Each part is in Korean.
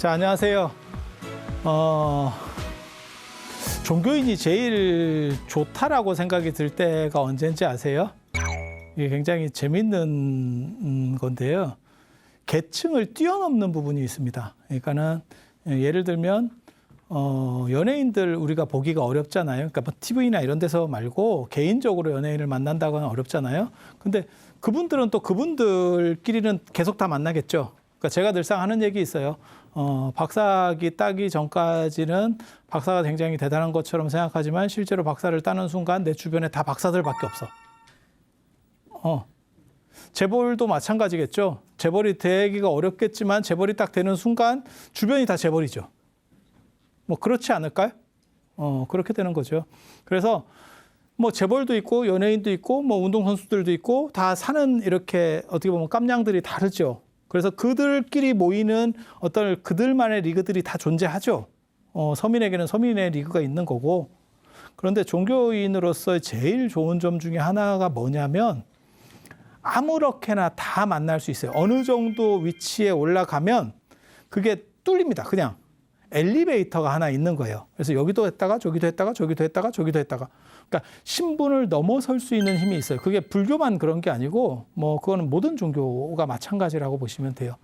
자, 안녕하세요. 종교인이 제일 좋다라고 생각이 들 때가 언제인지 아세요? 이게 굉장히 재밌는 건데요. 계층을 뛰어넘는 부분이 있습니다. 그러니까는 예를 들면 연예인들 우리가 보기가 어렵잖아요. 그러니까 뭐 TV나 이런 데서 말고 개인적으로 연예인을 만난다거나 어렵잖아요. 근데 그분들은 또 그분들끼리는 계속 다 만나겠죠. 그러니까 제가 늘상 하는 얘기 있어요. 박사학위 따기 전까지는 박사가 굉장히 대단한 것처럼 생각하지만 실제로 박사를 따는 순간 내 주변에 다 박사들밖에 없어. 재벌도 마찬가지겠죠. 재벌이 되기가 어렵겠지만 재벌이 딱 되는 순간 주변이 다 재벌이죠. 뭐 그렇지 않을까요? 그렇게 되는 거죠. 그래서 뭐 재벌도 있고 연예인도 있고 뭐 운동선수들도 있고 다 사는 이렇게 어떻게 보면 깜냥들이 다르죠. 그래서 그들끼리 모이는 어떤 그들만의 리그들이 다 존재하죠. 서민에게는 서민의 리그가 있는 거고. 그런데 종교인으로서 제일 좋은 점 중에 하나가 뭐냐면 아무렇게나 다 만날 수 있어요. 어느 정도 위치에 올라가면 그게 뚫립니다. 그냥 엘리베이터가 하나 있는 거예요. 그래서 여기도 했다가 저기도 했다가 저기도 했다가 저기도 했다가. 그러니까 신분을 넘어설 수 있는 힘이 있어요. 그게 불교만 그런 게 아니고 뭐 그거는 모든 종교가 마찬가지라고 보시면 돼요.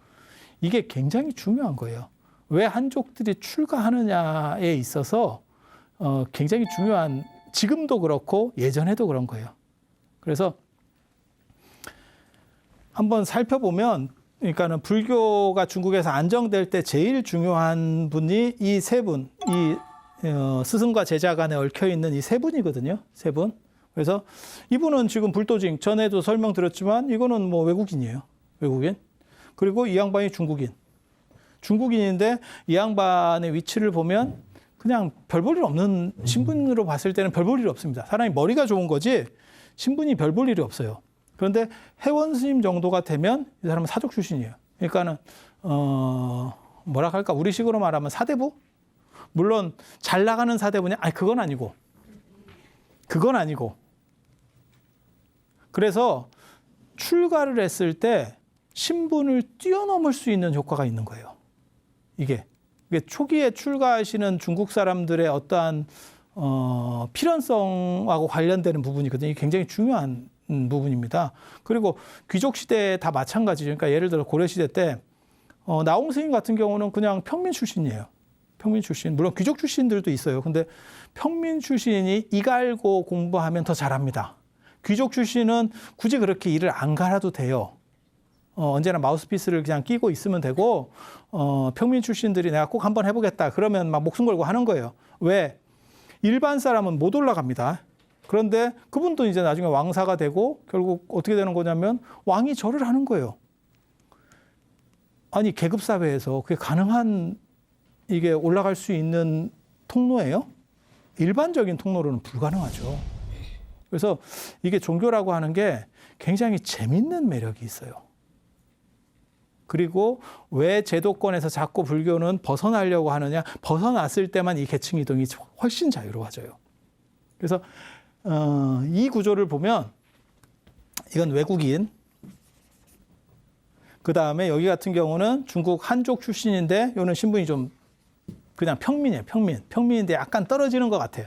이게 굉장히 중요한 거예요. 왜 한족들이 출가하느냐에 있어서 굉장히 중요한, 지금도 그렇고 예전에도 그런 거예요. 그래서 한번 살펴보면, 그러니까는 불교가 중국에서 안정될 때 제일 중요한 분이 이 세 분, 스승과 제자 간에 얽혀 있는 이 세 분이거든요. 세 분. 그래서 이분은 지금 불도징, 전에도 설명드렸지만 이거는 뭐 외국인이에요. 외국인. 그리고 이 양반이 중국인. 중국인인데 이 양반의 위치를 보면 그냥 별 볼 일 없는, 신분으로 봤을 때는 별 볼 일이 없습니다. 사람이 머리가 좋은 거지 신분이 별 볼 일이 없어요. 그런데 회원 스님 정도가 되면 이 사람은 사족 출신이에요. 그러니까는 뭐라 할까, 우리식으로 말하면 사대부? 물론 잘 나가는 사대부냐? 아니, 그건 아니고. 그래서 출가를 했을 때 신분을 뛰어넘을 수 있는 효과가 있는 거예요. 이게 초기에 출가하시는 중국 사람들의 어떠한 필연성하고 관련되는 부분이거든요. 이게 굉장히 중요한 부분입니다. 그리고 귀족 시대에 다 마찬가지죠. 그러니까 예를 들어 고려 시대 때 나홍 스님 같은 경우는 그냥 평민 출신이에요. 평민 출신. 물론 귀족 출신들도 있어요. 근데 평민 출신이 이 갈고 공부하면 더 잘합니다. 귀족 출신은 굳이 그렇게 일을 안 갈아도 돼요. 언제나 마우스피스를 그냥 끼고 있으면 되고, 평민 출신들이 내가 꼭 한번 해보겠다 그러면 막 목숨 걸고 하는 거예요. 왜? 일반 사람은 못 올라갑니다. 그런데 그분도 이제 나중에 왕사가 되고 결국 어떻게 되는 거냐면 왕이 절을 하는 거예요. 아니, 계급사회에서 그게 가능한, 이게 올라갈 수 있는 통로예요? 일반적인 통로로는 불가능하죠. 그래서 이게 종교라고 하는 게 굉장히 재밌는 매력이 있어요. 그리고 왜 제도권에서 자꾸 불교는 벗어나려고 하느냐? 벗어났을 때만 이 계층 이동이 훨씬 자유로워져요. 그래서 이 구조를 보면 이건 외국인, 그 다음에 여기 같은 경우는 중국 한족 출신인데 이거는 신분이 좀 그냥 평민이에요. 평민인데 약간 떨어지는 것 같아요.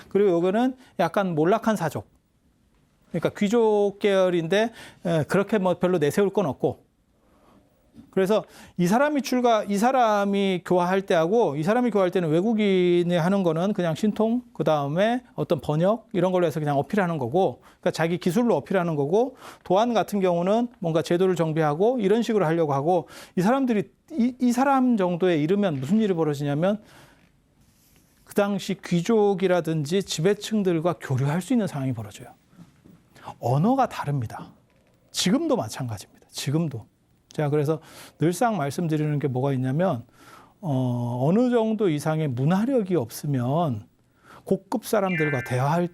그리고 이거는 약간 몰락한 사족, 그러니까 귀족 계열인데 그렇게 뭐 별로 내세울 건 없고. 그래서 이 사람이 교화할 때하고 이 사람이 교화할 때는 외국인이 하는 거는 그냥 신통, 그 다음에 어떤 번역 이런 걸로 해서 그냥 어필하는 거고, 그러니까 자기 기술로 어필하는 거고, 도안 같은 경우는 뭔가 제도를 정비하고 이런 식으로 하려고 하고, 이 사람들이 이 사람 정도에 이르면 무슨 일이 벌어지냐면 그 당시 귀족이라든지 지배층들과 교류할 수 있는 상황이 벌어져요. 언어가 다릅니다. 지금도 마찬가지입니다. 지금도. 제가 그래서 늘상 말씀드리는 게 뭐가 있냐면 어느 정도 이상의 문화력이 없으면 고급 사람들과 대화할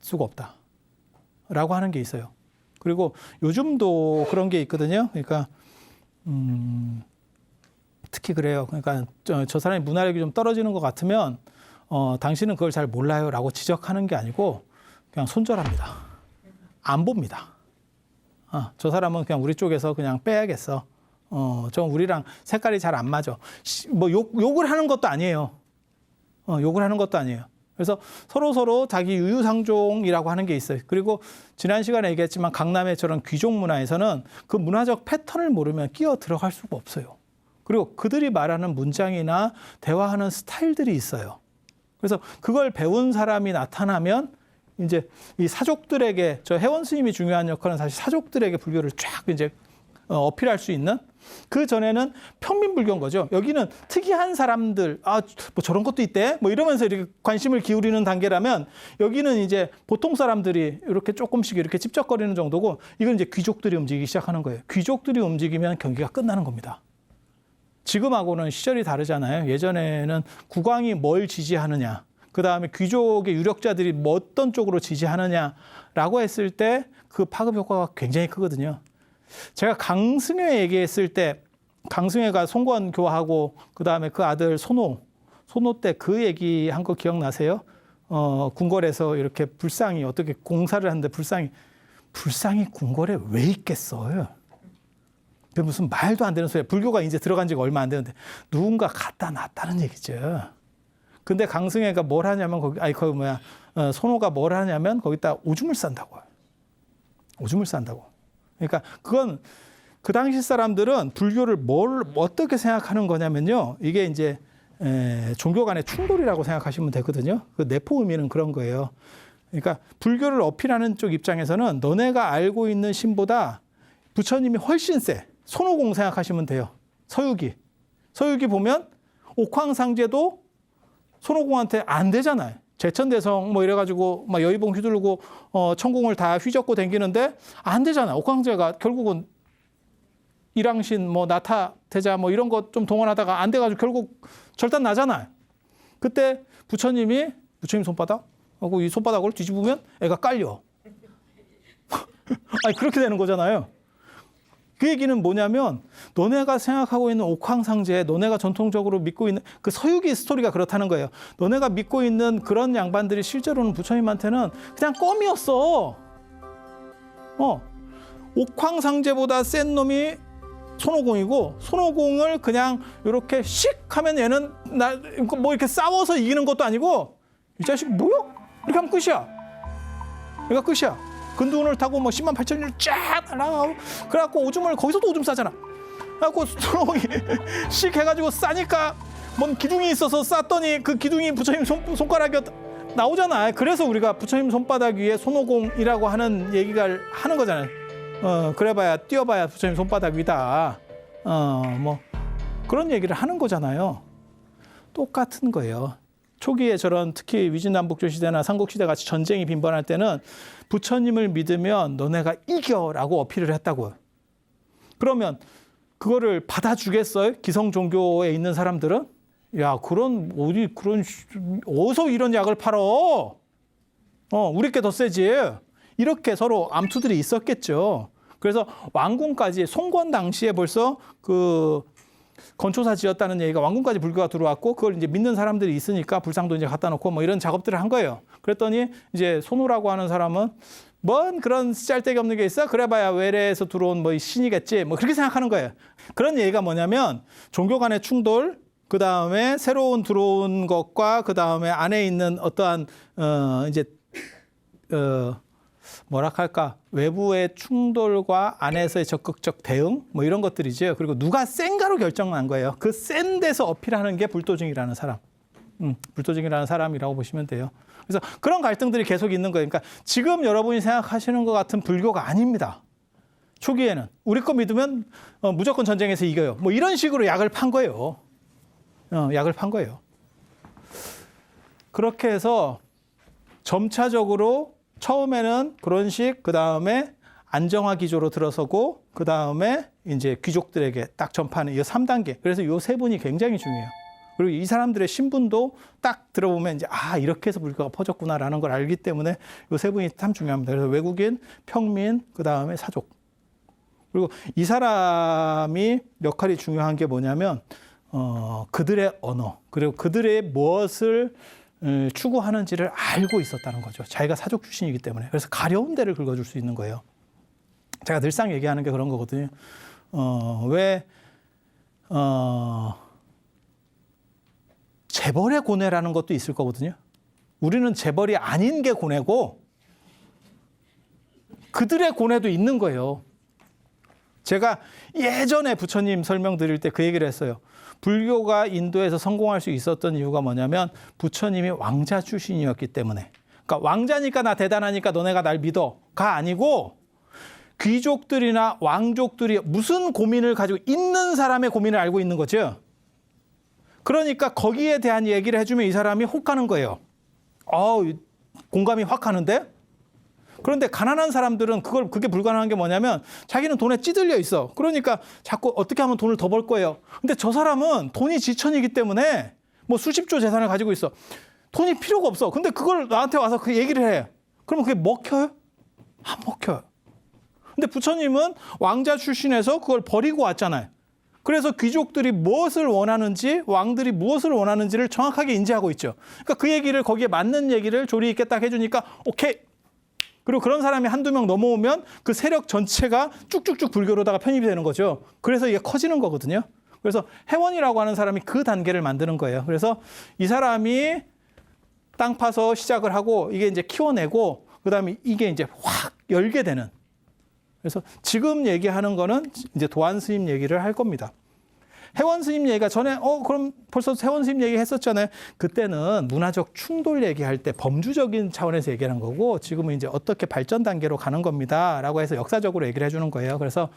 수가 없다라고 하는 게 있어요. 그리고 요즘도 그런 게 있거든요. 그러니까 특히 그래요. 그러니까 저 사람이 문화력이 좀 떨어지는 것 같으면 당신은 그걸 잘 몰라요라고 지적하는 게 아니고 그냥 손절합니다. 안 봅니다. 저 사람은 그냥 우리 쪽에서 그냥 빼야겠어. 좀 우리랑 색깔이 잘 안 맞아. 뭐 욕을 하는 것도 아니에요. 욕을 하는 것도 아니에요. 그래서 서로 자기 유유상종이라고 하는 게 있어요. 그리고 지난 시간에 얘기했지만 강남의 저런 귀족 문화에서는 그 문화적 패턴을 모르면 끼어 들어갈 수가 없어요. 그리고 그들이 말하는 문장이나 대화하는 스타일들이 있어요. 그래서 그걸 배운 사람이 나타나면 이제 이 사족들에게, 저 혜원 스님이 중요한 역할은 사실 사족들에게 불교를 쫙 이제 어필할 수 있는, 그 전에는 평민불교인 거죠. 여기는 특이한 사람들, 뭐 저런 것도 있대? 뭐 이러면서 이렇게 관심을 기울이는 단계라면, 여기는 이제 보통 사람들이 이렇게 조금씩 이렇게 찝쩍거리는 정도고, 이건 이제 귀족들이 움직이기 시작하는 거예요. 귀족들이 움직이면 경기가 끝나는 겁니다. 지금하고는 시절이 다르잖아요. 예전에는 국왕이 뭘 지지하느냐, 그 다음에 귀족의 유력자들이 뭐 어떤 쪽으로 지지하느냐라고 했을 때 그 파급 효과가 굉장히 크거든요. 제가 강승회 얘기했을 때, 강승회가 송건교하고 그 다음에 그 아들 손호 때 그 얘기한 거 기억나세요? 궁궐에서 이렇게 불상이 어떻게 공사를 하는데 불상이 궁궐에 왜 있겠어요? 그 무슨 말도 안 되는 소리야. 불교가 이제 들어간 지가 얼마 안 되는데 누군가 갖다 놨다는 얘기죠. 근데 강승회가 뭘 하냐면 손호가 뭘 하냐면 거기다 오줌을 싼다고요. 오줌을 싼다고. 그러니까 그건 그 당시 사람들은 불교를 어떻게 생각하는 거냐면요. 이게 이제 종교 간의 충돌이라고 생각하시면 되거든요. 그 내포 의미는 그런 거예요. 그러니까 불교를 어필하는 쪽 입장에서는 너네가 알고 있는 신보다 부처님이 훨씬 세. 손오공 생각하시면 돼요. 서유기 보면 옥황상제도 손오공한테 안 되잖아요. 제천대성 뭐 이래가지고 막 여의봉 휘두르고 천궁을 다 휘젓고 다니는데 안 되잖아. 옥황제가 결국은 일왕신 뭐 나타태자 뭐 이런 것 좀 동원하다가 안 돼가지고 결국 절단 나잖아요. 그때 부처님 손바닥 하고 이 손바닥을 뒤집으면 애가 깔려. 아니 그렇게 되는 거잖아요. 그 얘기는 뭐냐면 너네가 생각하고 있는 옥황상제, 너네가 전통적으로 믿고 있는 그 서유기 스토리가 그렇다는 거예요. 너네가 믿고 있는 그런 양반들이 실제로는 부처님한테는 그냥 껌이었어. 옥황상제보다 센 놈이 손오공이고, 손오공을 그냥 이렇게 씩 하면 얘는 뭐 이렇게 싸워서 이기는 것도 아니고 이 자식 뭐야? 이렇게 하면 끝이야. 얘가 끝이야. 근두운을 타고 뭐 10만 8천 리 쫙 날아가고, 그래갖고 오줌을 거기서도 오줌 싸잖아. 그래갖고 손오공이 씩 해가지고 싸니까 뭔 기둥이 있어서 쌌더니 그 기둥이 부처님 손가락이 나오잖아. 그래서 우리가 부처님 손바닥 위에 손오공이라고 하는 얘기를 하는 거잖아요. 그래봐야 뛰어봐야 부처님 손바닥 위다. 뭐 그런 얘기를 하는 거잖아요. 똑같은 거예요. 초기에 저런 특히 위진남북조 시대나 삼국시대 같이 전쟁이 빈번할 때는 부처님을 믿으면 너네가 이겨라고 어필을 했다고요. 그러면 그거를 받아주겠어요? 기성 종교에 있는 사람들은? 야, 어디서 이런 약을 팔어? 우리 게 더 세지. 이렇게 서로 암투들이 있었겠죠. 그래서 왕궁까지 송건 당시에 벌써 그 건초사 지었다는 얘기가 왕궁까지 불교가 들어왔고, 그걸 이제 믿는 사람들이 있으니까 불상도 이제 갖다 놓고 뭐 이런 작업들을 한 거예요. 그랬더니 이제 손호라고 하는 사람은 뭔 그런 짤데기 없는 게 있어? 그래봐야 외래에서 들어온 뭐 신이겠지. 뭐 그렇게 생각하는 거예요. 그런 얘기가 뭐냐면 종교 간의 충돌, 그 다음에 새로운 들어온 것과 그 다음에 안에 있는 어떠한 뭐라 할까, 외부의 충돌과 안에서의 적극적 대응 뭐 이런 것들이죠. 그리고 누가 센가로 결정난 거예요. 그 센 데서 어필하는 게 불도증이라는 사람. 불도증이라는 사람이라고 보시면 돼요. 그래서 그런 갈등들이 계속 있는 거예요. 그러니까 지금 여러분이 생각하시는 것 같은 불교가 아닙니다. 초기에는 우리 거 믿으면 무조건 전쟁에서 이겨요. 뭐 이런 식으로 약을 판 거예요. 약을 판 거예요. 그렇게 해서 점차적으로 처음에는 그런 식, 그 다음에 안정화 기조로 들어서고, 그 다음에 이제 귀족들에게 딱 전파하는 이 3단계. 그래서 이 세 분이 굉장히 중요해요. 그리고 이 사람들의 신분도 딱 들어보면 이제 이렇게 해서 불교가 퍼졌구나라는 걸 알기 때문에 이 세 분이 참 중요합니다. 그래서 외국인, 평민, 그 다음에 사족. 그리고 이 사람이 역할이 중요한 게 뭐냐면 그들의 언어, 그리고 그들의 무엇을 추구하는지를 알고 있었다는 거죠. 자기가 사족 출신이기 때문에. 그래서 가려운 데를 긁어줄 수 있는 거예요. 제가 늘상 얘기하는 게 그런 거거든요. 왜 재벌의 고뇌라는 것도 있을 거거든요. 우리는 재벌이 아닌 게 고뇌고 그들의 고뇌도 있는 거예요. 제가 예전에 부처님 설명드릴 때 그 얘기를 했어요. 불교가 인도에서 성공할 수 있었던 이유가 뭐냐면 부처님이 왕자 출신이었기 때문에. 그러니까 왕자니까 나 대단하니까 너네가 날 믿어가 아니고 귀족들이나 왕족들이 무슨 고민을 가지고 있는 사람의 고민을 알고 있는 거죠. 그러니까 거기에 대한 얘기를 해주면 이 사람이 혹 가는 거예요. 공감이 확 가는데? 그런데 가난한 사람들은 그게 불가능한 게 뭐냐면 자기는 돈에 찌들려 있어. 그러니까 자꾸 어떻게 하면 돈을 더 벌 거예요. 근데 저 사람은 돈이 지천이기 때문에 뭐 수십조 재산을 가지고 있어. 돈이 필요가 없어. 근데 그걸 나한테 와서 그 얘기를 해. 그러면 그게 먹혀요? 안 먹혀요. 근데 부처님은 왕자 출신에서 그걸 버리고 왔잖아요. 그래서 귀족들이 무엇을 원하는지, 왕들이 무엇을 원하는지를 정확하게 인지하고 있죠. 그러니까 그 얘기를 거기에 맞는 얘기를 조리 있게 딱 해주니까 오케이. 그리고 그런 사람이 한두 명 넘어오면 그 세력 전체가 쭉쭉쭉 불교로다가 편입이 되는 거죠. 그래서 이게 커지는 거거든요. 그래서 회원이라고 하는 사람이 그 단계를 만드는 거예요. 그래서 이 사람이 땅 파서 시작을 하고 이게 이제 키워내고 그다음에 이게 이제 확 열게 되는. 그래서 지금 얘기하는 거는 이제 도안 스님 얘기를 할 겁니다. 회원 스님 얘기가 전에 그럼 벌써 회원 스님 얘기 했었잖아요. 그때는 문화적 충돌 얘기할 때 범주적인 차원에서 얘기하는 거고 지금은 이제 어떻게 발전 단계로 가는 겁니다라고 해서 역사적으로 얘기를 해주는 거예요. 그래서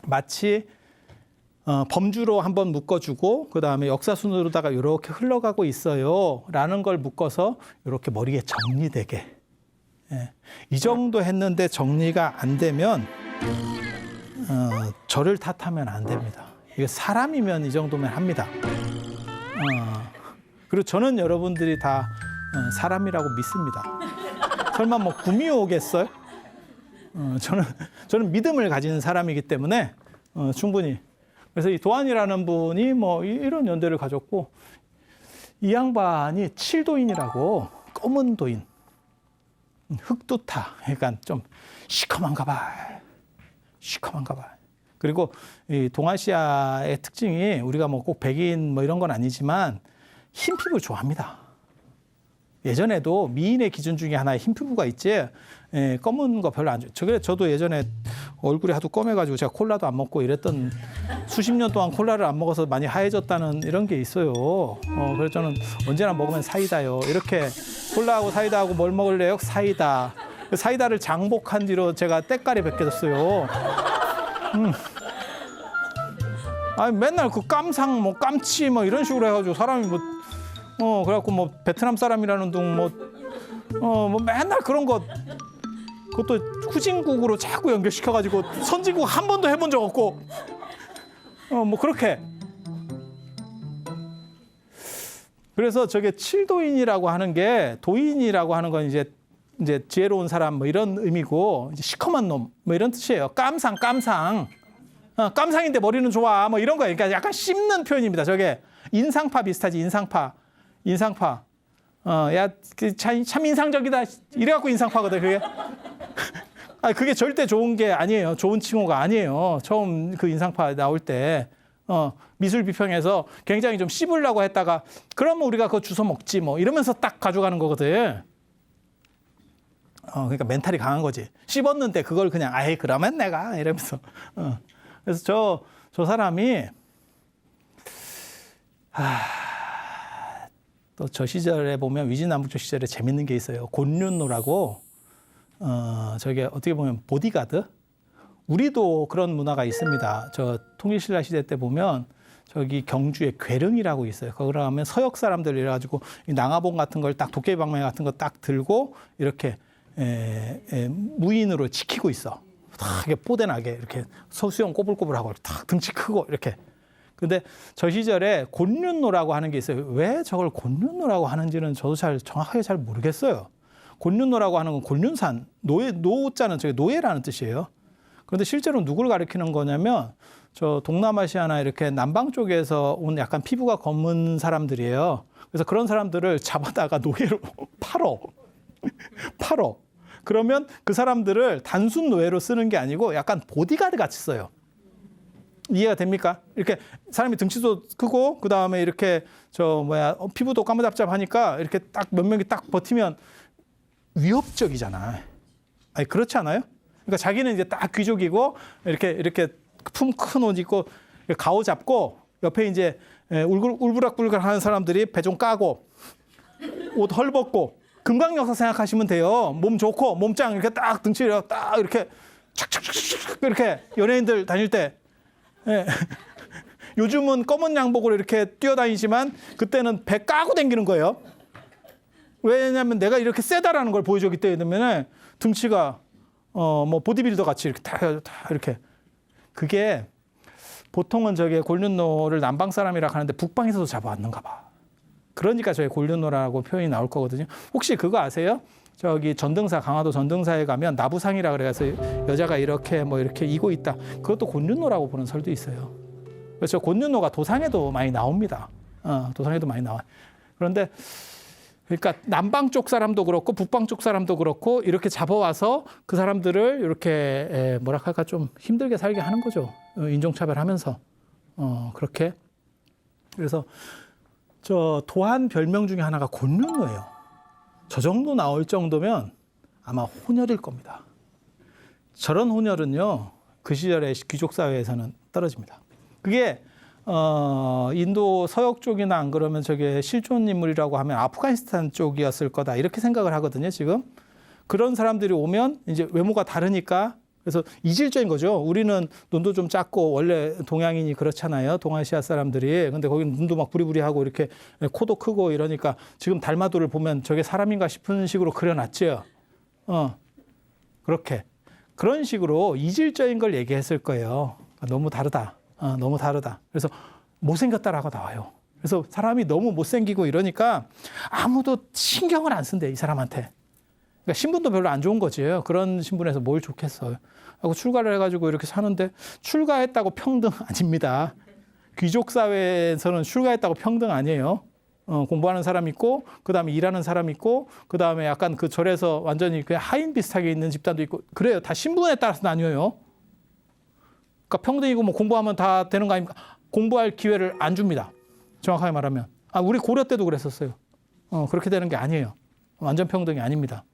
마치 범주로 한번 묶어주고 그다음에 역사순으로다가 이렇게 흘러가고 있어요라는 걸 묶어서 이렇게 머리에 정리되게. 이 정도 했는데 정리가 안 되면 저를 탓하면 안 됩니다. 이게 사람이면 이 정도면 합니다. 그리고 저는 여러분들이 다 사람이라고 믿습니다. 설마 뭐 구미 오겠어요? 저는 믿음을 가진 사람이기 때문에 충분히. 그래서 이 도안이라는 분이 뭐 이런 연대를 가졌고 이 양반이 칠도인이라고 검은 도인. 흑두타, 그러니까 좀 시커먼가 봐. 그리고 이 동아시아의 특징이 우리가 뭐 꼭 백인 뭐 이런 건 아니지만 흰 피부 좋아합니다. 예전에도 미인의 기준 중에 하나의 흰 피부가 있지. 검은 거 별로 안 좋아해요. 저도 예전에 얼굴이 하도 검해가지고 제가 콜라도 안 먹고 이랬던 수십 년 동안 콜라를 안 먹어서 많이 하얘졌다는 이런 게 있어요. 그래서 저는 언제나 먹으면 사이다요. 이렇게 콜라하고 사이다하고 뭘 먹을래요? 사이다. 사이다를 장복한 뒤로 제가 때깔이 벗겨졌어요. 아니 맨날 그 깜상 뭐 깜치 뭐 이런 식으로 해가지고 사람이 뭐 그래갖고 뭐 베트남 사람이라는 둥 뭐 맨날 그런 거 그것도 후진국으로 자꾸 연결시켜가지고 선진국 한 번도 해본 적 없고 뭐 그렇게. 그래서 저게 칠도인이라고 하는 게 도인이라고 하는 건 이제 지혜로운 사람 뭐 이런 의미고 이제 시커먼 놈 뭐 이런 뜻이에요. 깜상. 깜상인데 머리는 좋아 뭐 이런 거예요. 그러니까 약간 씹는 표현입니다. 저게 인상파 비슷하지. 인상파. 야, 참 인상적이다. 이래갖고 인상파거든, 그게. 아니, 그게 절대 좋은 게 아니에요. 좋은 칭호가 아니에요. 처음 그 인상파 나올 때. 미술 비평에서 굉장히 좀 씹으려고 했다가, 그러면 우리가 그거 주워 먹지, 뭐, 이러면서 딱 가져가는 거거든. 그러니까 멘탈이 강한 거지. 씹었는데 그걸 그냥, 그러면 내가, 이러면서. 그래서 저 사람이, 또 저 시절에 보면 위진남북조 시절에 재밌는 게 있어요. 곤륜노라고 저게 어떻게 보면 보디가드. 우리도 그런 문화가 있습니다. 저 통일신라 시대 때 보면 저기 경주에 괴릉이라고 있어요. 거기 가면 서역 사람들 이래가지고 낭화봉 같은 걸 딱 도깨비방망이 같은 거 딱 들고 이렇게 무인으로 지키고 있어. 딱 이렇게 뽀대나게 이렇게 수염 꼬불꼬불하고 딱 등치 크고 이렇게. 근데 저 시절에 곤륜노라고 하는 게 있어요. 왜 저걸 곤륜노라고 하는지는 저도 정확하게 잘 모르겠어요. 곤륜노라고 하는 건 곤륜산, 노자는 저게 노예라는 뜻이에요. 그런데 실제로 누구를 가리키는 거냐면 저 동남아시아나 이렇게 남방 쪽에서 온 약간 피부가 검은 사람들이에요. 그래서 그런 사람들을 잡아다가 노예로 팔어. 그러면 그 사람들을 단순 노예로 쓰는 게 아니고 약간 보디가드 같이 써요. 이해가 됩니까? 이렇게 사람이 등치도 크고 그 다음에 이렇게 피부도 까무잡잡하니까 이렇게 딱 몇 명이 딱 버티면 위협적이잖아. 아니 그렇지 않아요? 그러니까 자기는 이제 딱 귀족이고 이렇게 품 큰 옷 입고 가오 잡고 옆에 이제 울부락불락 하는 사람들이 배 좀 까고 옷 헐벗고 금강역사 생각하시면 돼요. 몸 좋고 몸짱 이렇게 딱 등치 딱 이렇게 착착착착 이렇게 연예인들 다닐 때. 예. 요즘은 검은 양복으로 이렇게 뛰어다니지만 그때는 배 까고 다니는 거예요. 왜냐하면 내가 이렇게 세다라는 걸 보여줬기 때문에 등치가 뭐 보디빌더 같이 이렇게 다 이렇게 그게 보통은 저게 골륜노를 남방 사람이라 하는데 북방에서도 잡아왔는가 봐. 그러니까 저희 골륜노라고 표현이 나올 거거든요. 혹시 그거 아세요? 저기 전등사 강화도 전등사에 가면 나부상이라 그래서 여자가 이렇게 뭐 이렇게 이고 있다. 그것도 곤륜노라고 보는 설도 있어요. 그래서 곤륜노가 도상에도 많이 나옵니다. 도상에도 많이 나와요. 그런데 그러니까 남방 쪽 사람도 그렇고 북방 쪽 사람도 그렇고 이렇게 잡아와서 그 사람들을 이렇게 뭐라 할까 좀 힘들게 살게 하는 거죠. 인종차별하면서 그렇게. 그래서 저 도한 별명 중에 하나가 곤륜노예요. 저 정도 나올 정도면 아마 혼혈일 겁니다. 저런 혼혈은요, 그 시절의 귀족 사회에서는 떨어집니다. 그게 인도 서역 쪽이나 안 그러면 저게 실존 인물이라고 하면 아프가니스탄 쪽이었을 거다 이렇게 생각을 하거든요. 지금 그런 사람들이 오면 이제 외모가 다르니까 그래서 이질적인 거죠. 우리는 눈도 좀 작고 원래 동양인이 그렇잖아요. 동아시아 사람들이. 근데 거기는 눈도 막 부리부리하고 이렇게 코도 크고 이러니까 지금 달마도를 보면 저게 사람인가 싶은 식으로 그려놨죠. 그렇게. 그런 식으로 이질적인 걸 얘기했을 거예요. 너무 다르다. 너무 다르다. 그래서 못생겼다라고 나와요. 그래서 사람이 너무 못생기고 이러니까 아무도 신경을 안 쓴대, 이 사람한테. 그러니까 신분도 별로 안 좋은 거지. 그런 신분에서 뭘 좋겠어요. 하고 출가를 해가지고 이렇게 사는데 출가했다고 평등 아닙니다. 귀족 사회에서는 출가했다고 평등 아니에요. 공부하는 사람 있고 그다음에 일하는 사람 있고 그다음에 약간 그 절에서 완전히 그냥 하인 비슷하게 있는 집단도 있고 그래요. 다 신분에 따라서 나뉘어요. 그러니까 평등이고 뭐 공부하면 다 되는 거 아닙니까? 공부할 기회를 안 줍니다. 정확하게 말하면. 우리 고려 때도 그랬었어요. 그렇게 되는 게 아니에요. 완전 평등이 아닙니다.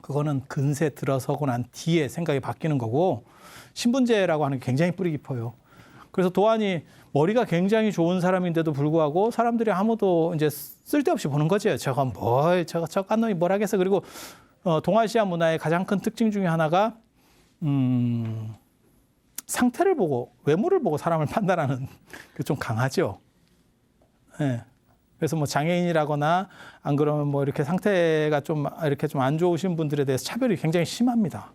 그거는 근세 들어서고 난 뒤에 생각이 바뀌는 거고 신분제라고 하는 게 굉장히 뿌리 깊어요. 그래서 도안이 머리가 굉장히 좋은 사람인데도 불구하고 사람들이 아무도 이제 쓸데없이 보는 거죠. 저건 저 깐놈이 뭘 하겠어. 그리고 동아시아 문화의 가장 큰 특징 중에 하나가 상태를 보고 외모를 보고 사람을 판단하는 게 좀 강하죠. 네. 그래서 뭐 장애인이라거나 안 그러면 뭐 이렇게 상태가 좀 이렇게 좀 안 좋으신 분들에 대해서 차별이 굉장히 심합니다.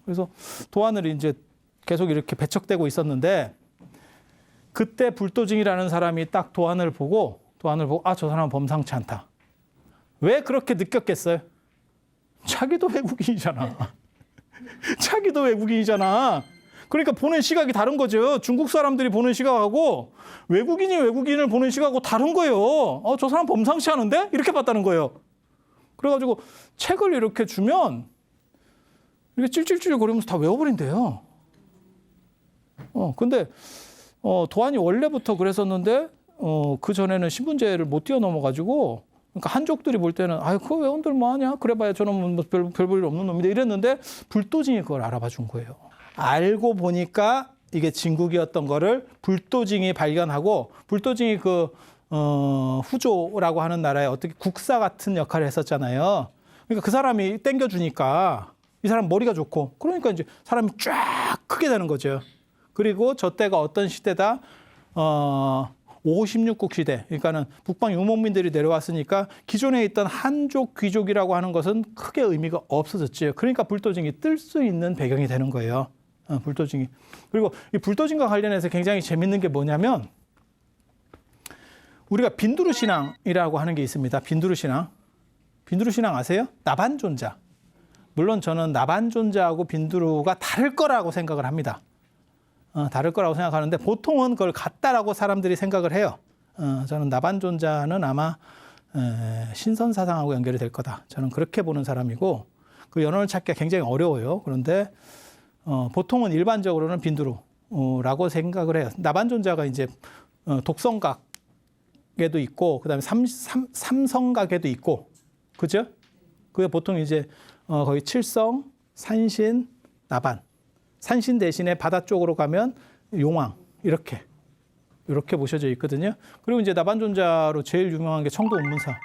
그래서 도안을 이제 계속 이렇게 배척되고 있었는데 그때 불도징이라는 사람이 딱 도안을 보고 저 사람은 범상치 않다. 왜 그렇게 느꼈겠어요? 자기도 외국인이잖아. 자기도 외국인이잖아. 그러니까 보는 시각이 다른 거죠. 중국 사람들이 보는 시각하고 외국인이 외국인을 보는 시각하고 다른 거예요. 저 사람 범상치 않은데? 이렇게 봤다는 거예요. 그래가지고 책을 이렇게 주면 이렇게 찔찔찔 거리면서 다 외워버린대요. 근데 도안이 원래부터 그랬었는데 그 전에는 신분제를 못 뛰어넘어가지고 그러니까 한족들이 볼 때는 그거 왜 온들 뭐하냐? 그래봐야 저놈은 뭐 별 볼 일 없는 놈인데 이랬는데 불도징이 그걸 알아봐 준 거예요. 알고 보니까 이게 진국이었던 거를 불도징이 발견하고 불도징이 후조라고 하는 나라의 어떻게 국사 같은 역할을 했었잖아요. 그러니까 그 사람이 땡겨주니까 이 사람 머리가 좋고 그러니까 이제 사람이 쫙 크게 되는 거죠. 그리고 저 때가 어떤 시대다? 56국 시대. 그러니까는 북방 유목민들이 내려왔으니까 기존에 있던 한족 귀족이라고 하는 것은 크게 의미가 없어졌죠. 그러니까 불도징이 뜰 수 있는 배경이 되는 거예요. 불도징이. 그리고 이 불도징과 관련해서 굉장히 재밌는 게 뭐냐면 우리가 빈두르 신앙이라고 하는 게 있습니다. 빈두르 신앙. 빈두르 신앙 아세요? 나반존자. 물론 저는 나반존자하고 빈두르가 다를 거라고 생각을 합니다. 다를 거라고 생각하는데 보통은 그걸 같다라고 사람들이 생각을 해요. 저는 나반존자는 아마 신선 사상하고 연결이 될 거다. 저는 그렇게 보는 사람이고 그 연원을 찾기가 굉장히 어려워요. 그런데 보통은 일반적으로는 빈두르 라고 생각을 해요. 나반존자가 이제 독성각에도 있고, 그 다음에 삼성각에도 있고, 그죠? 그게 보통 이제 거의 칠성, 산신, 나반. 산신 대신에 바다 쪽으로 가면 용왕, 이렇게 모셔져 있거든요. 그리고 이제 나반존자로 제일 유명한 게 청도 운문사.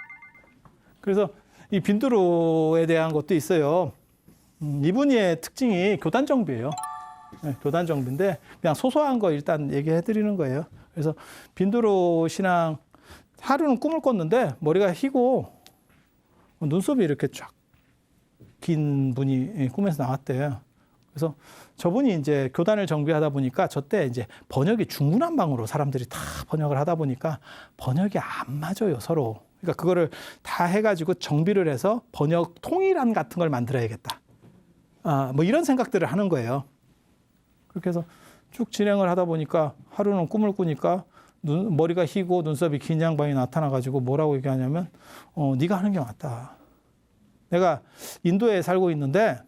그래서 이 빈두루에 대한 것도 있어요. 이분의 특징이 교단 정비예요. 네, 교단 정비인데 그냥 소소한 거 일단 얘기해 드리는 거예요. 그래서 빈두루 신앙 하루는 꿈을 꿨는데 머리가 희고 눈썹이 이렇게 쫙 긴 분이 꿈에서 나왔대요. 그래서 저분이 이제 교단을 정비하다 보니까 저때 이제 번역이 중구난방으로 사람들이 다 번역을 하다 보니까 번역이 안 맞아요, 서로. 그러니까 그거를 다 해가지고 정비를 해서 번역 통일안 같은 걸 만들어야겠다. 뭐 이런 생각들을 하는 거예요. 그렇게 해서 쭉 진행을 하다 보니까 하루는 꿈을 꾸니까 머리가 희고 눈썹이 긴 양반이 나타나가지고 뭐라고 얘기하냐면 네가 하는 게 맞다. 내가 인도에 살고 있는데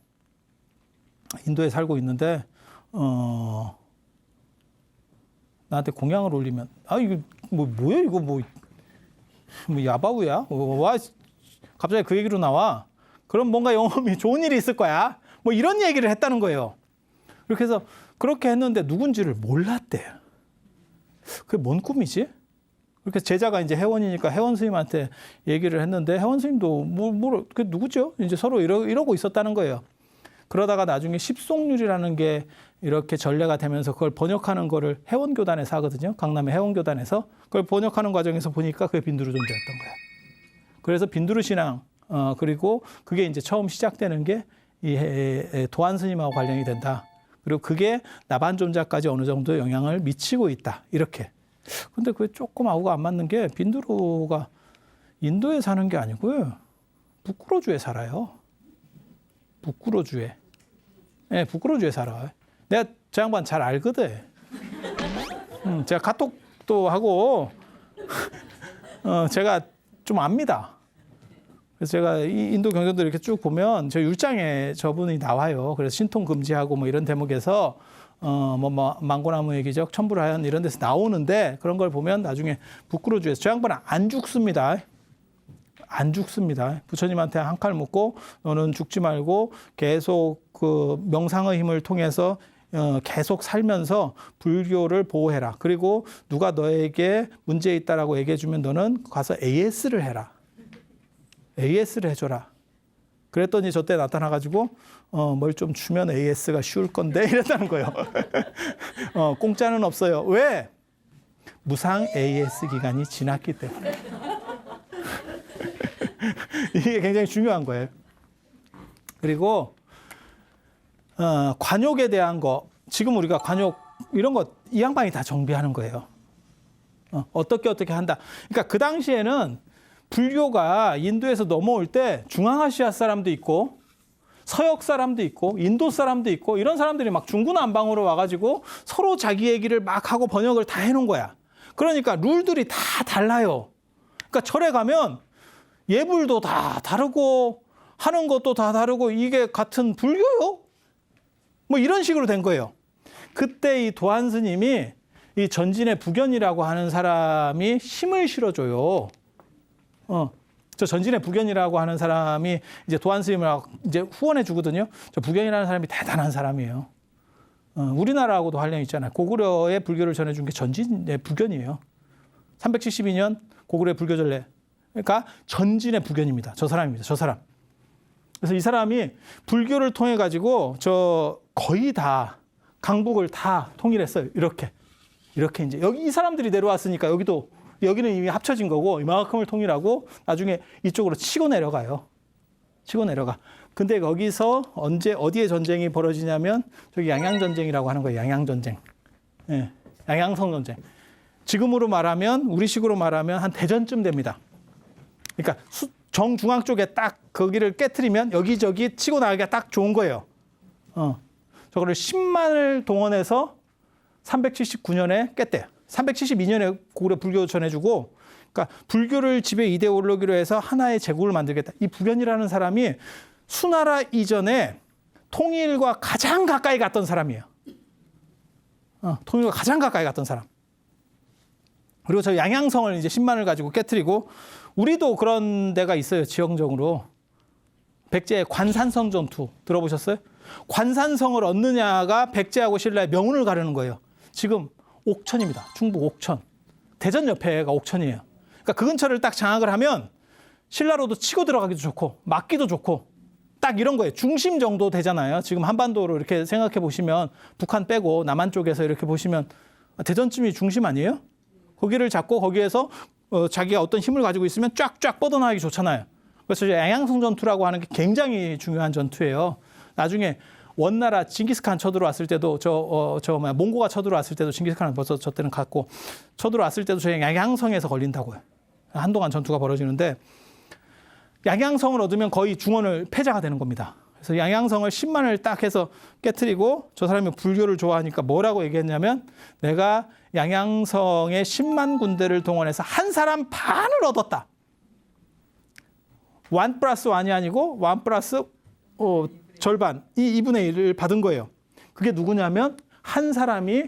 나한테 공양을 올리면 이거 뭐야 이거 뭐 야바우야? 와 갑자기 그 얘기로 나와. 그럼 뭔가 영험이 좋은 일이 있을 거야. 뭐 이런 얘기를 했다는 거예요. 그렇게 해서 그렇게 했는데 누군지를 몰랐대요. 그게 뭔 꿈이지? 그렇게 제자가 이제 회원이니까 회원 스님한테 얘기를 했는데 회원 스님도 그게 누구죠? 이제 서로 이러고 있었다는 거예요. 그러다가 나중에 십송률이라는 게 이렇게 전례가 되면서 그걸 번역하는 거를 회원교단에서 하거든요. 강남의 회원교단에서. 그걸 번역하는 과정에서 보니까 그게 빈두루 존재였던 거예요. 그래서 빈두루 신앙, 그리고 그게 이제 처음 시작되는 게 이 도안 스님하고 관련이 된다. 그리고 그게 나반존자까지 어느 정도 영향을 미치고 있다. 이렇게. 근데 그게 조금 하고가 안 맞는 게 빈두루가 인도에 사는 게 아니고요. 부꾸로주에 살아요. 부꾸로주에. 네, 부꾸로주에 살아요. 내가 저 양반 잘 알거든. 제가 카톡도 하고 제가 좀 압니다. 그래서 제가 이 인도 경전들 이렇게 쭉 보면 저 율장에 저분이 나와요. 그래서 신통 금지하고 뭐 이런 대목에서 망고나무 얘기적 첨부라연 이런 데서 나오는데 그런 걸 보면 나중에 부꾸로주에서 저 양반은 안 죽습니다. 안 죽습니다. 부처님한테 한 칼 묻고 너는 죽지 말고 계속 그 명상의 힘을 통해서 계속 살면서 불교를 보호해라. 그리고 누가 너에게 문제 있다라고 얘기해 주면 너는 가서 AS를 해라. AS를 해줘라. 그랬더니 저때 나타나가지고 뭘 좀 주면 AS가 쉬울 건데 이랬다는 거예요. 공짜는 없어요. 왜? 무상 AS 기간이 지났기 때문에. 이게 굉장히 중요한 거예요. 그리고 관욕에 대한 거 지금 우리가 관욕 이런 거 이 양반이 다 정비하는 거예요. 어떻게 한다. 그러니까 그 당시에는 불교가 인도에서 넘어올 때 중앙아시아 사람도 있고 서역 사람도 있고 인도 사람도 있고 이런 사람들이 막 중구난방으로 와가지고 서로 자기 얘기를 막 하고 번역을 다 해놓은 거야. 그러니까 룰들이 다 달라요. 그러니까 절에 가면 예불도 다 다르고 하는 것도 다 다르고 이게 같은 불교요? 뭐 이런 식으로 된 거예요. 그때 이 도안 스님이 이 전진의 부견이라고 하는 사람이 힘을 실어줘요. 저 전진의 부견이라고 하는 사람이 이제 도안 스님을 이제 후원해 주거든요. 저 부견이라는 사람이 대단한 사람이에요. 우리나라하고도 관련이 있잖아요. 고구려의 불교를 전해준 게 전진의 부견이에요. 372년 고구려의 불교 전례. 그러니까 전진의 부견입니다. 저 사람입니다. 저 사람. 그래서 이 사람이 불교를 통해 가지고 저 거의 다 강북을 다 통일했어요. 이렇게 이제 여기 이 사람들이 내려왔으니까 여기는 이미 합쳐진 거고 이만큼을 통일하고 나중에 이쪽으로 치고 내려가요. 치고 내려가. 근데 여기서 어디에 전쟁이 벌어지냐면 저기 양양전쟁이라고 하는 거예요. 양양전쟁. 예, 양양성 전쟁. 지금으로 말하면 우리식으로 말하면 한 대전쯤 됩니다. 그러니까 정중앙 쪽에 딱 거기를 깨트리면 여기저기 치고 나가기가 딱 좋은 거예요. 저거를 10만을 동원해서 379년에 깼대요. 372년에 고구려 불교 전해주고, 그러니까 불교를 지배 이데올로기로 해서 하나의 제국을 만들겠다. 이 부견이라는 사람이 수나라 이전에 통일과 가장 가까이 갔던 사람이에요. 통일과 가장 가까이 갔던 사람. 그리고 저 양양성을 이제 10만을 가지고 깨트리고, 우리도 그런 데가 있어요. 지형적으로. 백제의 관산성 전투 들어보셨어요? 관산성을 얻느냐가 백제하고 신라의 명운을 가르는 거예요. 지금 옥천입니다. 충북 옥천. 대전 옆에가 옥천이에요. 그러니까 그 근처를 딱 장악을 하면 신라로도 치고 들어가기도 좋고 막기도 좋고 딱 이런 거예요. 중심 정도 되잖아요. 지금 한반도로 이렇게 생각해 보시면 북한 빼고 남한 쪽에서 이렇게 보시면 대전쯤이 중심 아니에요? 거기를 잡고 거기에서 자기가 어떤 힘을 가지고 있으면 쫙쫙 뻗어나가기 좋잖아요. 그래서 양양성 전투라고 하는 게 굉장히 중요한 전투예요. 나중에 원나라 징기스칸 쳐들어왔을 때도 몽고가 쳐들어왔을 때도 징기스칸은 벌써 저 때는 갔고 쳐들어왔을 때도 저희 양양성에서 걸린다고요. 한동안 전투가 벌어지는데 양양성을 얻으면 거의 중원을 패자가 되는 겁니다. 그래서 양양성을 10만을 딱 해서 깨트리고 저 사람이 불교를 좋아하니까 뭐라고 얘기했냐면 내가 양양성에 10만 군대를 동원해서 한 사람 반을 얻었다. 1+1이 아니고 1+ 절반, 이 2분의 1을 받은 거예요. 그게 누구냐면 한 사람이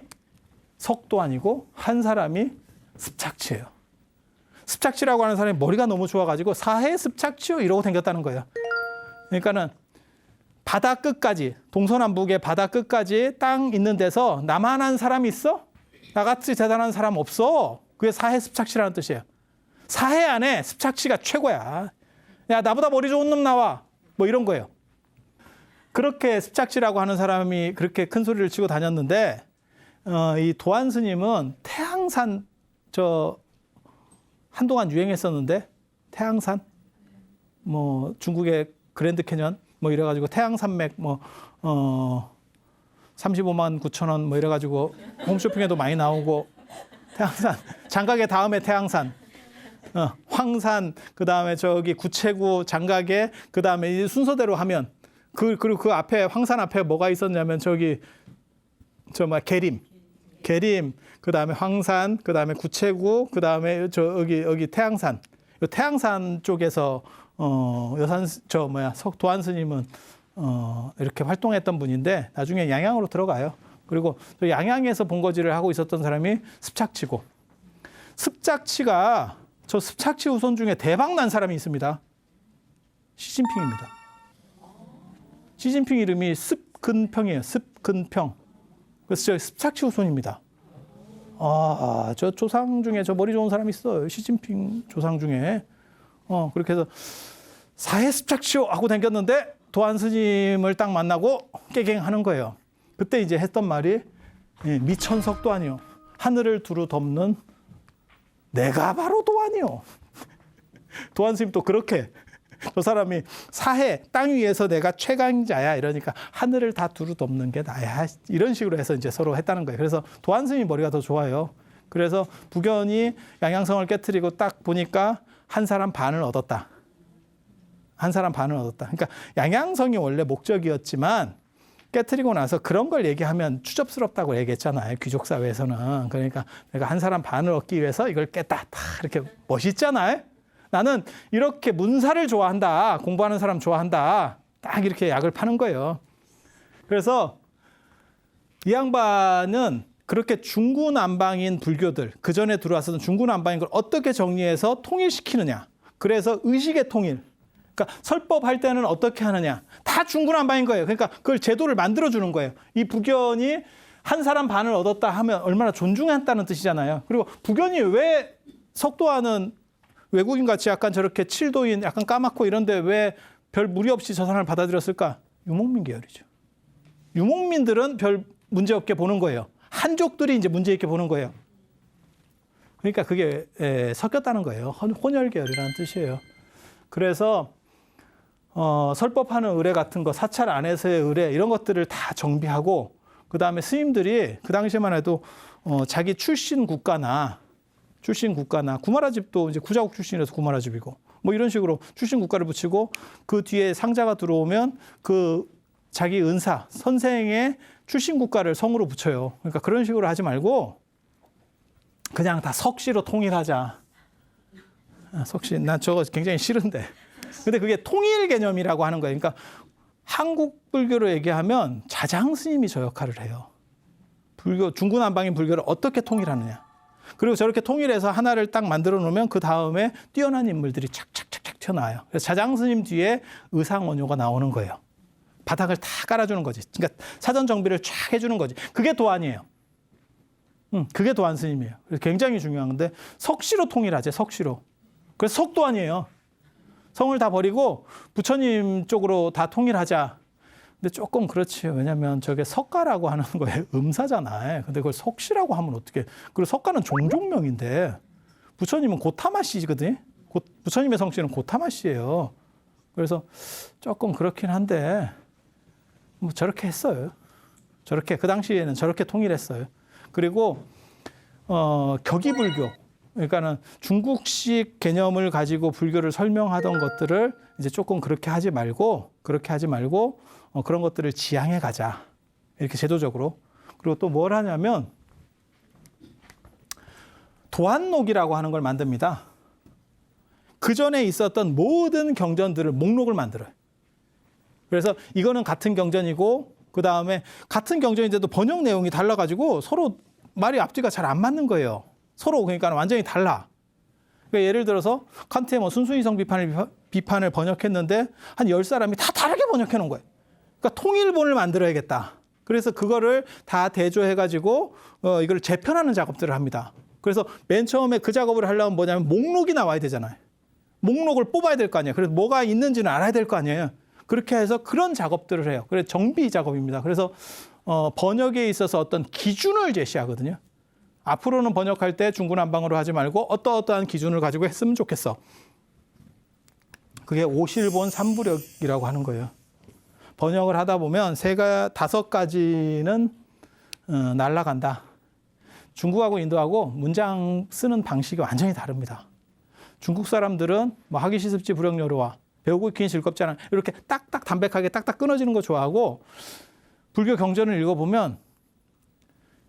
석도안이고 한 사람이 습착치예요. 습착치라고 하는 사람이 머리가 너무 좋아가지고 사해 습착치요 이러고 다녔다는 거예요. 그러니까는 바다 끝까지, 동서남북의 바다 끝까지 땅 있는 데서 나만한 사람이 있어? 나같이 대단한 사람 없어. 그게 사해 습착치라는 뜻이에요. 사해 안에 습착치가 최고야. 야, 나보다 머리 좋은 놈 나와. 뭐 이런 거예요. 그렇게 습착치라고 하는 사람이 그렇게 큰 소리를 치고 다녔는데 이 도안 스님은 태양산 한동안 유행했었는데 태양산 뭐 중국의 그랜드 캐년 뭐 이래가지고 태양산맥 35만 9천 원 뭐 이래가지고 홈쇼핑에도 많이 나오고 태양산 장각의 다음에 태양산 황산 그다음에 저기 구체구 장각에 그다음에 순서대로 하면 그리고 그 앞에 황산 앞에 뭐가 있었냐면 계림 그다음에 황산 그다음에 구체구 그다음에 여기 태양산 태양산 쪽에서 도안 스님은 이렇게 활동했던 분인데 나중에 양양으로 들어가요. 그리고 또 양양에서 본거지를 하고 있었던 사람이 습착치고 습착치가 저 습착치 후손 중에 대박 난 사람이 있습니다. 시진핑입니다. 시진핑 이름이 습근평이에요. 습근평. 그래서 저 습착치 후손입니다. 저 조상 중에 저 머리 좋은 사람이 있어요. 시진핑 조상 중에. 그렇게 해서 사해 습착치요 하고 다녔는데 도안 스님을 딱 만나고 깨갱하는 거예요. 그때 이제 했던 말이 미천석도 아니요. 하늘을 두루 덮는 내가 바로 도안이요. 도안 스님 또 그렇게 저 사람이 사해 땅 위에서 내가 최강자야 이러니까 하늘을 다 두루 덮는 게 나야 이런 식으로 해서 이제 서로 했다는 거예요. 그래서 도안 스님 머리가 더 좋아요. 그래서 북연이 양양성을 깨트리고 딱 보니까 한 사람 반을 얻었다. 한 사람 반을 얻었다. 그러니까 양양성이 원래 목적이었지만 깨트리고 나서 그런 걸 얘기하면 추접스럽다고 얘기했잖아요. 귀족 사회에서는. 그러니까 내가 한 사람 반을 얻기 위해서 이걸 깼다. 다 이렇게 멋있잖아요. 나는 이렇게 문사를 좋아한다. 공부하는 사람 좋아한다. 딱 이렇게 약을 파는 거예요. 그래서 이 양반은 그렇게 중구난방인 불교들, 그 전에 들어왔었던 중구난방인 걸 어떻게 정리해서 통일시키느냐. 그래서 의식의 통일. 그러니까 설법할 때는 어떻게 하느냐. 다 중구난방인 거예요. 그러니까 그걸 제도를 만들어주는 거예요. 이 북연이 한 사람 반을 얻었다 하면 얼마나 존중했다는 뜻이잖아요. 그리고 북연이 왜 석도하는 외국인 같이 약간 저렇게 칠도인 약간 까맣고 이런데 왜 별 무리 없이 저 사람을 받아들였을까? 유목민 계열이죠. 유목민들은 별 문제 없게 보는 거예요. 한족들이 이제 문제 있게 보는 거예요. 그러니까 그게 섞였다는 거예요. 혼혈 계열이라는 뜻이에요. 그래서 설법하는 의례 같은 거, 사찰 안에서의 의례 이런 것들을 다 정비하고 그다음에 스님들이 그 당시만 해도 자기 출신 국가나 구마라 집도 이제 구자국 출신이라서 구마라 집이고 뭐 이런 식으로 출신 국가를 붙이고 그 뒤에 상자가 들어오면 그 자기 은사 선생의 출신 국가를 성으로 붙여요. 그러니까 그런 식으로 하지 말고 그냥 다 석시로 통일하자. 석시 난 저거 굉장히 싫은데. 근데 그게 통일 개념이라고 하는 거예요. 그러니까 한국 불교로 얘기하면 자장 스님이 저 역할을 해요. 불교, 중구난방인 불교를 어떻게 통일하느냐. 그리고 저렇게 통일해서 하나를 딱 만들어 놓으면 그 다음에 뛰어난 인물들이 착착착착 튀어나와요. 그래서 자장스님 뒤에 의상원효가 나오는 거예요. 바닥을 다 깔아주는 거지. 그러니까 사전 정비를 쫙 해주는 거지. 그게 도안이에요. 그게 도안 스님이에요. 그래서 굉장히 중요한 건데 석시로 통일하지, 석시로. 그래서 석도안이에요. 성을 다 버리고 부처님 쪽으로 다 통일하자. 근데 조금 그렇지요. 왜냐하면 저게 석가라고 하는 거에 음사잖아요. 근데 그걸 석시라고 하면 어떻게? 그리고 석가는 종종명인데 부처님은 고타마시거든요. 부처님의 성씨는 고타마시예요. 그래서 조금 그렇긴 한데 뭐 저렇게 했어요. 저렇게 그 당시에는 저렇게 통일했어요. 그리고 격이불교. 그러니까는 중국식 개념을 가지고 불교를 설명하던 것들을 이제 조금 그렇게 하지 말고 그런 것들을 지향해 가자. 이렇게 제도적으로. 그리고 또 뭘 하냐면 도안록이라고 하는 걸 만듭니다. 그 전에 있었던 모든 경전들을 목록을 만들어요. 그래서 이거는 같은 경전이고 그 다음에 같은 경전인데도 번역 내용이 달라가지고 서로 말이 앞뒤가 잘 안 맞는 거예요. 서로 그러니까 완전히 달라. 그러니까 예를 들어서 칸트의 뭐 순수이성 비판을 번역했는데 한 10사람이 다 다르게 번역해 놓은 거예요. 그러니까 통일본을 만들어야겠다. 그래서 그거를 다 대조해가지고 이걸 재편하는 작업들을 합니다. 그래서 맨 처음에 그 작업을 하려면 뭐냐면 목록이 나와야 되잖아요. 목록을 뽑아야 될 거 아니에요. 그래서 뭐가 있는지는 알아야 될 거 아니에요. 그렇게 해서 그런 작업들을 해요. 그래서 정비 작업입니다. 그래서 번역에 있어서 어떤 기준을 제시하거든요. 앞으로는 번역할 때 중구난방으로 하지 말고 어떠한 기준을 가지고 했으면 좋겠어. 그게 오실본 삼부력이라고 하는 거예요. 번역을 하다 보면 5가지는 날아간다. 중국하고 인도하고 문장 쓰는 방식이 완전히 다릅니다. 중국 사람들은 뭐 하기 시습지 불역요로와 배우고 익히니 즐겁지 않아 이렇게 딱딱 담백하게 딱딱 끊어지는 거 좋아하고 불교 경전을 읽어보면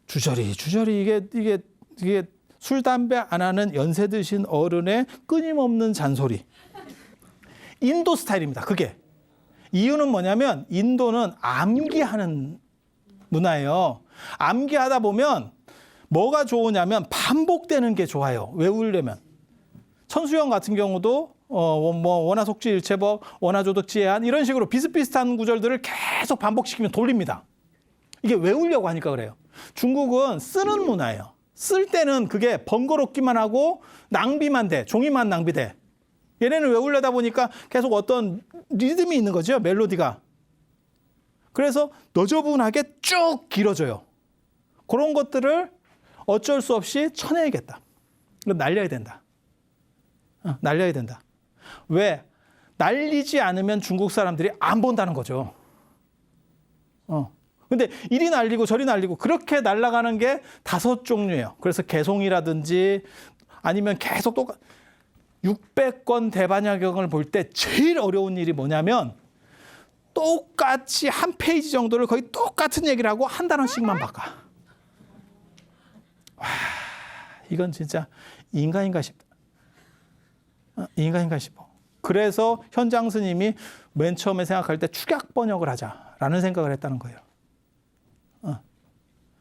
주저리 이게 술 담배 안 하는 연세 드신 어른의 끊임없는 잔소리. 인도 스타일입니다. 그게. 이유는 뭐냐면 인도는 암기하는 문화예요. 암기하다 보면 뭐가 좋으냐면 반복되는 게 좋아요. 외우려면. 천수영 같은 경우도 뭐 원하속지일체법, 원하조득지해안 이런 식으로 비슷비슷한 구절들을 계속 반복시키면 돌립니다. 이게 외우려고 하니까 그래요. 중국은 쓰는 문화예요. 쓸 때는 그게 번거롭기만 하고 낭비만 돼. 종이만 낭비돼. 얘네는 외우려다 보니까 계속 어떤 리듬이 있는 거죠. 멜로디가. 그래서 너저분하게 쭉 길어져요. 그런 것들을 어쩔 수 없이 쳐내야겠다. 날려야 된다. 날려야 된다. 왜? 날리지 않으면 중국 사람들이 안 본다는 거죠. 근데 이리 날리고 저리 날리고 그렇게 날아가는 게 5종류예요. 그래서 개송이라든지 아니면 계속 600권 대반야경을 볼 때 제일 어려운 일이 뭐냐면 똑같이 한 페이지 정도를 거의 똑같은 얘기를 하고 한 단어씩만 바꿔. 와, 이건 진짜 인간인가 싶다. 인간인가 싶어. 그래서 현장 스님이 맨 처음에 생각할 때 축약 번역을 하자라는 생각을 했다는 거예요.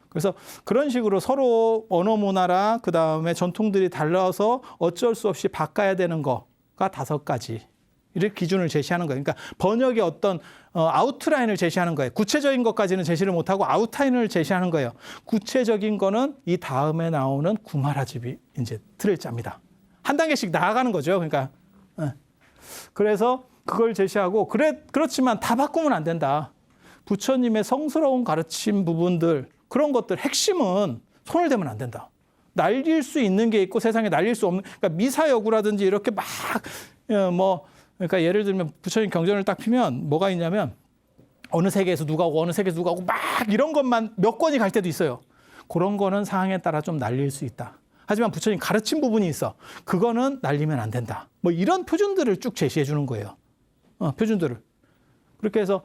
그래서 그런 식으로 서로 언어 문화라 그 다음에 전통들이 달라서 어쩔 수 없이 바꿔야 되는 거가 5가지를 기준을 제시하는 거예요. 그러니까 번역의 어떤 아웃라인을 제시하는 거예요. 구체적인 것까지는 제시를 못하고 아웃라인을 제시하는 거예요. 구체적인 거는 이 다음에 나오는 구마라집이 이제 틀을 짭니다. 한 단계씩 나아가는 거죠. 그러니까 그래서 그걸 제시하고 그렇지만 다 바꾸면 안 된다. 부처님의 성스러운 가르침 부분들 그런 것들 핵심은 손을 대면 안 된다. 날릴 수 있는 게 있고 세상에 날릴 수 없는 그러니까 미사여구라든지 이렇게 막 그러니까 예를 들면 부처님 경전을 딱 피면 뭐가 있냐면 어느 세계에서 누가 오고 어느 세계에서 누가 오고 막 이런 것만 몇 권이 갈 때도 있어요. 그런 거는 상황에 따라 좀 날릴 수 있다. 하지만 부처님 가르친 부분이 있어. 그거는 날리면 안 된다. 뭐 이런 표준들을 쭉 제시해 주는 거예요. 표준들을. 그렇게 해서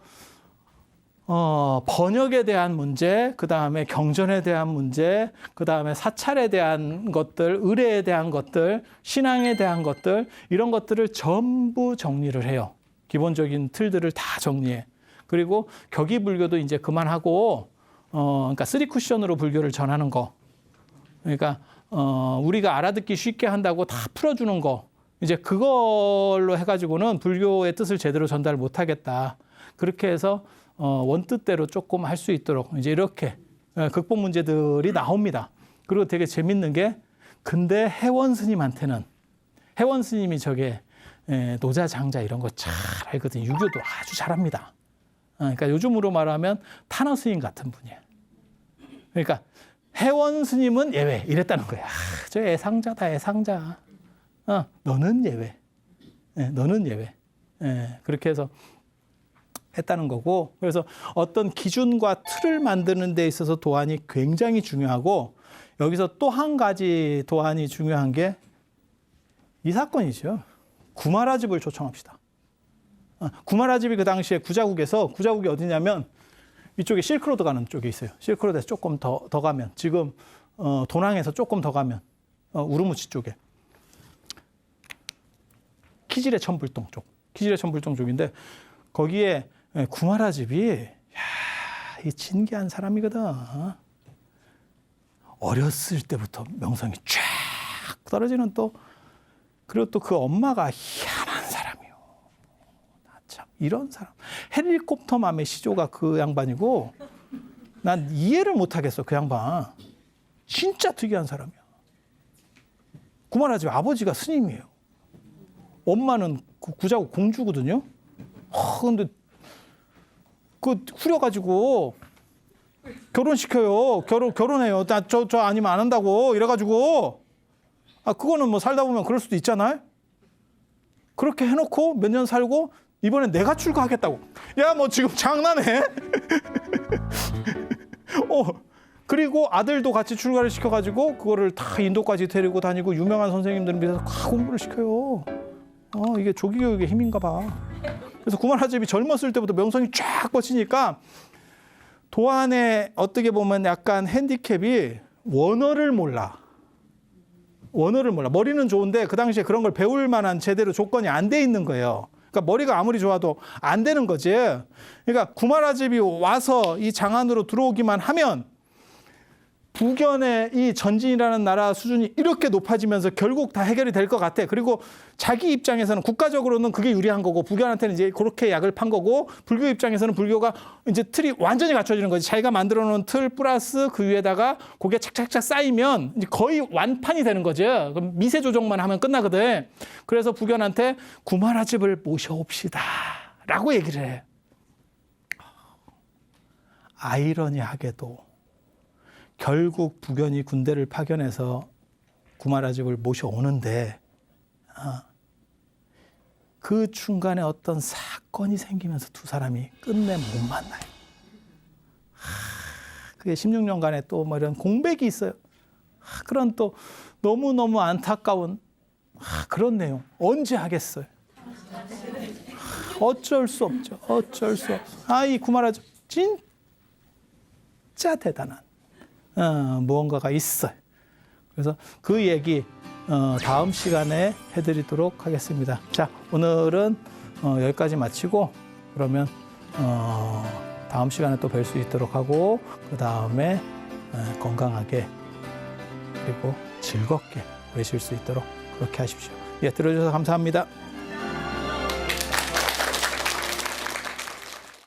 번역에 대한 문제, 그 다음에 경전에 대한 문제, 그 다음에 사찰에 대한 것들, 의례에 대한 것들, 신앙에 대한 것들, 이런 것들을 전부 정리를 해요. 기본적인 틀들을 다 정리해. 그리고 격의불교도 이제 그만하고, 그러니까 3쿠션으로 불교를 전하는 거. 그러니까 우리가 알아듣기 쉽게 한다고 다 풀어주는 거. 이제 그걸로 해가지고는 불교의 뜻을 제대로 전달 못하겠다. 그렇게 해서 원뜻대로 조금 할 수 있도록 이제 이렇게 극복 문제들이 나옵니다. 그리고 되게 재밌는 게 근데 혜원 스님한테는 혜원 스님이 저게 노자 장자 이런 거 잘 알거든요. 유교도 아주 잘합니다. 그러니까 요즘으로 말하면 탄어 스님 같은 분이에요. 그러니까 혜원 스님은 예외 이랬다는 거야. 저 애상자다 애상자. 너는 예외. 너는 예외. 그렇게 해서 했다는 거고. 그래서 어떤 기준과 틀을 만드는 데 있어서 도안이 굉장히 중요하고 여기서 또 한 가지 도안이 중요한 게 이 사건이죠. 구마라집을 초청합시다. 구마라집이 그 당시에 구자국에서 구자국이 어디냐면 이쪽에 실크로드 가는 쪽에 있어요. 실크로드에서 조금 더 가면 지금 도낭에서 조금 더 가면 우르무치 쪽에 키지레 천불동 쪽. 키지레 천불동 쪽인데 거기에 구마라집이 이 진기한 사람이거든. 어렸을 때부터 명성이 쫙 떨어지는 또 그리고 또 그 엄마가 희한한 사람이요. 참 이런 사람. 헬리콥터 맘의 시조가 그 양반이고 난 이해를 못하겠어 그 양반. 진짜 특이한 사람이야. 구마라집 아버지가 스님이에요. 엄마는 그 구자국 공주거든요. 근데 그 후려가지고 결혼시켜요. 결혼해요. 저 아니면 안 한다고 이래가지고 그거는 뭐 살다 보면 그럴 수도 있잖아요. 그렇게 해놓고 몇 년 살고 이번엔 내가 출가하겠다고. 야, 뭐 지금 장난해? 그리고 아들도 같이 출가를 시켜가지고 그거를 다 인도까지 데리고 다니고 유명한 선생님들 밑에서 다 공부를 시켜요. 이게 조기교육의 힘인가 봐. 그래서 구마라집이 젊었을 때부터 명성이 쫙 뻗치니까 도안에 어떻게 보면 약간 핸디캡이 원어를 몰라. 머리는 좋은데 그 당시에 그런 걸 배울 만한 제대로 조건이 안 돼 있는 거예요. 그러니까 머리가 아무리 좋아도 안 되는 거지. 그러니까 구마라집이 와서 이 장안으로 들어오기만 하면 북연의 이 전진이라는 나라 수준이 이렇게 높아지면서 결국 다 해결이 될 것 같아. 그리고 자기 입장에서는 국가적으로는 그게 유리한 거고 북연한테는 이제 그렇게 약을 판 거고 불교 입장에서는 불교가 이제 틀이 완전히 갖춰지는 거지. 자기가 만들어 놓은 틀 플러스 그 위에다가 그게 착착착 쌓이면 이제 거의 완판이 되는 거죠. 그럼 미세 조정만 하면 끝나거든. 그래서 북연한테 구마라집을 모셔옵시다 라고 얘기를 해. 아이러니하게도 결국 북연이 군대를 파견해서 구마라집을 모셔오는데 그 중간에 어떤 사건이 생기면서 두 사람이 끝내 못 만나요. 그게 16년간의 또 뭐 이런 공백이 있어요. 그런 또 너무너무 안타까운 그런 내용 언제 하겠어요. 어쩔 수 없죠. 어쩔 수 없어. 이 구마라집 진짜 대단한 무언가가 있어요. 그래서 그 얘기 다음 시간에 해드리도록 하겠습니다. 자, 오늘은 여기까지 마치고 그러면 다음 시간에 또 뵐 수 있도록 하고 그 다음에 건강하게 그리고 즐겁게 보내실 수 있도록 그렇게 하십시오. 예, 들어주셔서 감사합니다.